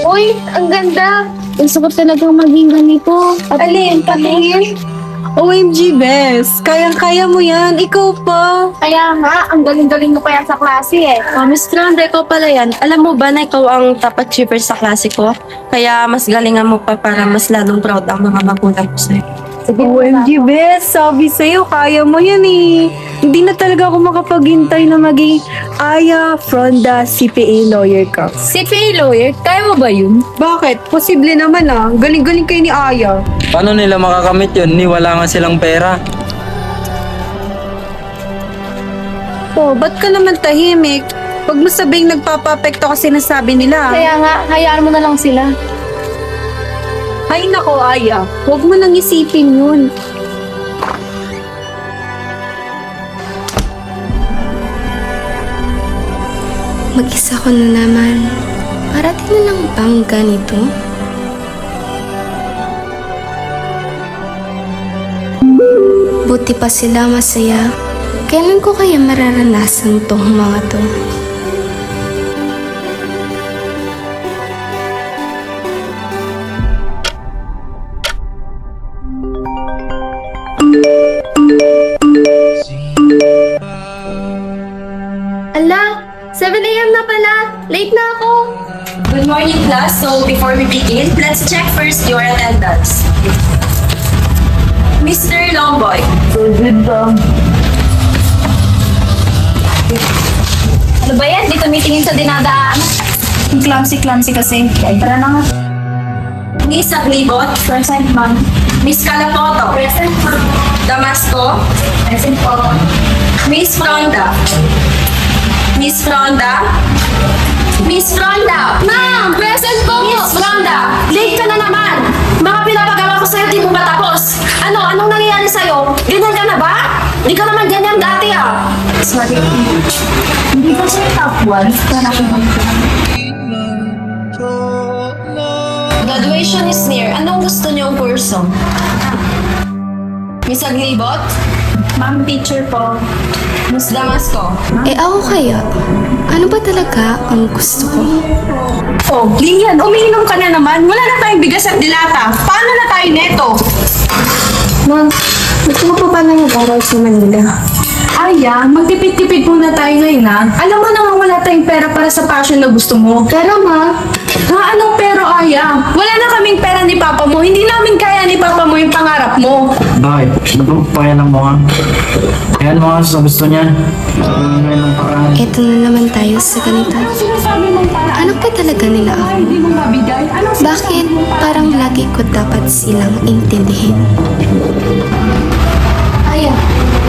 Uy, ang ganda. Gusto ko talagang maging ganito. Alin? Patingin? OMG, Bes. Kayang-kaya mo yan. Ikaw pa. Kaya nga, ang galing-galing mo pa yan sa klase eh. Miss Grande, ikaw pala yan. Alam mo ba na ikaw ang top achiever sa klase ko? Kaya mas galingan mo pa para mas lalong proud ang mga magulang ko sa'yo. OMG, Bes. Sabi sa'yo, kaya mo yan eh. Hindi na talaga ako makapaghintay na maging Aya Fronda CPA lawyer ka. CPA lawyer, kaya mo ba yun? Bakit? Posible naman ah. Galing-galing kayo ni Aya. Paano nila makakamit yun? Ni wala nga silang pera. Oh, ba't ka naman tahimik? Huwag mo sabing nagpapapekto kasi nasabi nila. Kaya nga, hayaan mo na lang sila. Ay nako, Aya. Huwag mo nang isipin yun. Mag-isa ko na naman. Parating na lang bang ganito? Buti pa sila masaya. Kailan ko kaya mararanasan tong mga to? Ala, 7 a.m. na pala. Late na ako. Good morning, class. So, before we begin, let's check first your attendance. Mr. Longboy. Ano ba yan? Di tumitingin sa dinadaan. Clumsy kasi. Tara na nga. Miss Aglibot. Present, ma'am. Miss Calapoto. Present, ma'am. Damasco. Present po. Miss Fronda. Miss Fronda. Miss Fronda. Ma'am! Present po! Miss Fronda. Late ka na naman. Mga pinapagawa ko sa'yo, di mo ba tapos? Anong nangyayari sa'yo? Ganyan ka na ba? Di ka naman ganyan dati ah. Sorry. Hindi ko siya top 1. Kaya ako Graduation is near. Anong gusto niyong kurso? Miss Aglibot? Ma'am, teacher po. Miss Damasco? Ako kaya? Ano ba talaga ang gusto ko? Oh, Lilian, umiinom ka na naman. Wala na tayong bigas at dilata. Paano na tayo neto? Ma'am, gusto mo po ba na mag-aral sa Manila? Aya, magtipid-tipid muna tayo ngayon ha. Alam mo naman wala tayong pera para sa passion na gusto mo. Pero ma'am, Anong pero, Aya? Wala na kaming pera ni Papa mo. Hindi namin kaya ni Papa mo yung pangarap mo. Bakit? Nagpapayan ng mga. Ayan mga sa gusto niyan. Ngayon ng paraan. Eto na naman tayo sa ganito. Sinasabi mong paraan. Ano pa talaga nila ako? Hindi mo mabigay. Anong Bakit parang lagi ko dapat silang intindihin? ayan.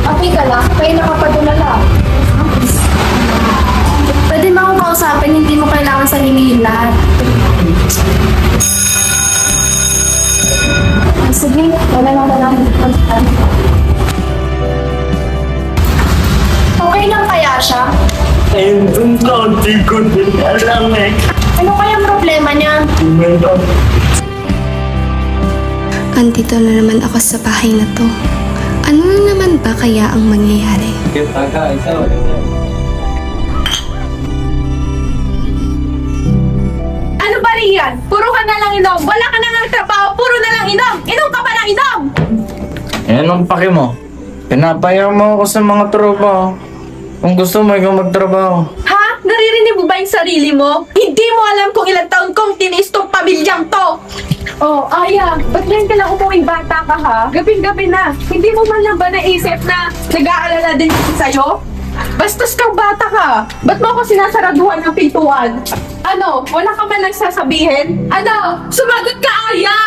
Okay ka lang. Kaya nakapadulala. Pwede mo akong kausapin, hindi mo kailangan sabihin lahat. Sige, wala na lang. Okay lang kaya siya? Ayun, hindi ko din alam eh. Ano kaya problema niya? Andito na naman ako sa bahay na to. Ano na naman ba kaya ang mangyayari? Ano ba riyan? Puro ka na lang inom. Wala ka na nga trabaho. Puro na lang inom. Inom ka pa ng inom. Ayan ang pake mo. Pinapaya mo ako sa mga tropa. Kung gusto mo, ikaw magtrabaho. Ha? Naririnig mo ba yung sarili mo? Hindi mo alam kung ilang taon kong tinis tong pamilyang to. Oh, Aya, ba't ngayon ka lang umuwing bata ka ha? Gabing-gabi na. Hindi mo man lang ba naisip na nag-aalala din ako sa'yo? Bastos kang bata ka. Ba't mo ako sinasaraduhan ng pintuan? Ano? Wala ka man nagsasabihin? Ano? Sumagot ka, Aya!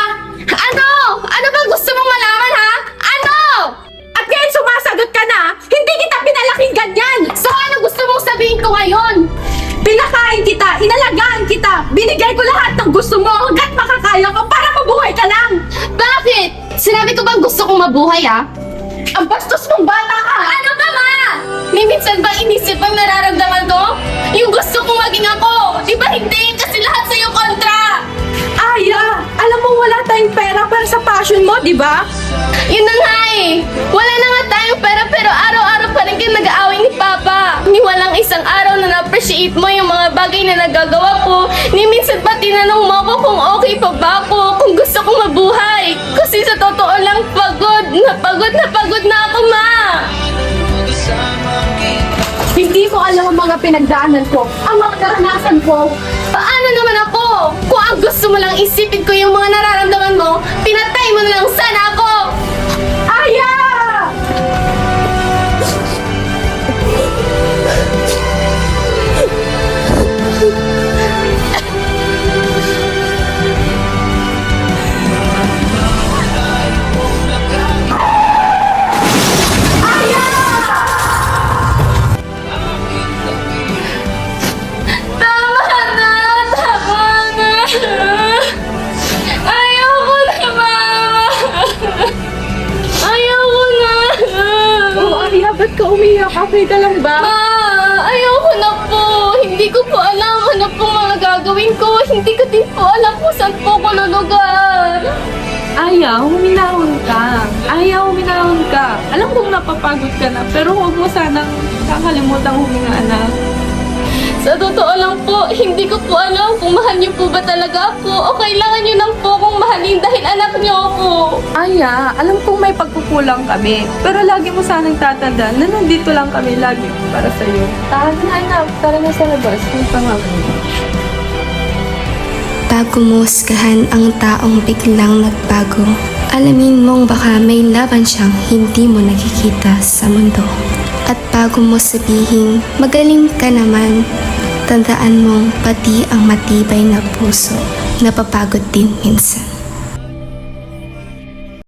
Ano? Ano ba gusto mong malaman, ha? Ano? At ngayon sumasagot ka na, hindi kita pinalaking ganyan! So ano gusto mong sabihin ko ngayon? Pinakain kita, inalagaan kita, binigay ko lahat ng gusto mo hanggat makakaya ko para mabuhay ka lang! Bakit? Sinabi ko bang gusto kong mabuhay, ha? Ang bastos mong bata ka! Ano ba, ma? May minsan ba inisip ang nararamdaman ko? Yung gusto kong maging ako. Di ba hindi? Kasi lahat sa'yo kontra. Aya, alam mo wala tayong pera para sa passion mo, di ba? Yun na nga eh. Wala na nga tayong pera pero araw-araw pa rin kayo nag-aaway ni Papa. Ni walang isang araw na na-appreciate mo yung mga bagay na nagagawa ko. Ni minsan pa tinanong mo ako kung okay pa ba ako, kung gusto kong mabuhay. Kasi sa totoo lang, pagod na ako, ma! Hindi mo alam ang mga pinagdaanan ko, ang mga naranasan ko. Paano naman ako? Kung ang gusto mo lang isipin ko yung mga nararamdaman mo, pinatay mo na lang sana ako! Aya! Tama na! Ayoko na, mama! Ayoko na! Oh, Aya, ba't ka umiyak? Okay ka lang ba? Ma! Ayoko na po! Hindi ko po alam ano po mga gagawin ko. Hindi ko din po alam kung saan po ko lulugar. Aya, huminahon ka. Aya, huminahon ka. Alam kong napapagod ka na, pero huwag mo sanang kakalimutan huminga, anak. Sa totoo lang po, hindi ko po alam kung mahal niyo po ba talaga ako o kailangan niyo lang po akong mahalin dahil anak niyo ako. Aya, alam kong may pagkukulang kami, pero lagi mo sanang tatandaan na nandito lang kami lagi para sa'yo. Tara na, anak. Tara na sa labas. May pangako. Bago mo husgahan ang taong biglang nagbago, alamin mong baka may laban siyang hindi mo nakikita sa mundo. At bago mo sabihin, magaling ka naman, tandaan mong pati ang matibay na puso napapagod din minsan.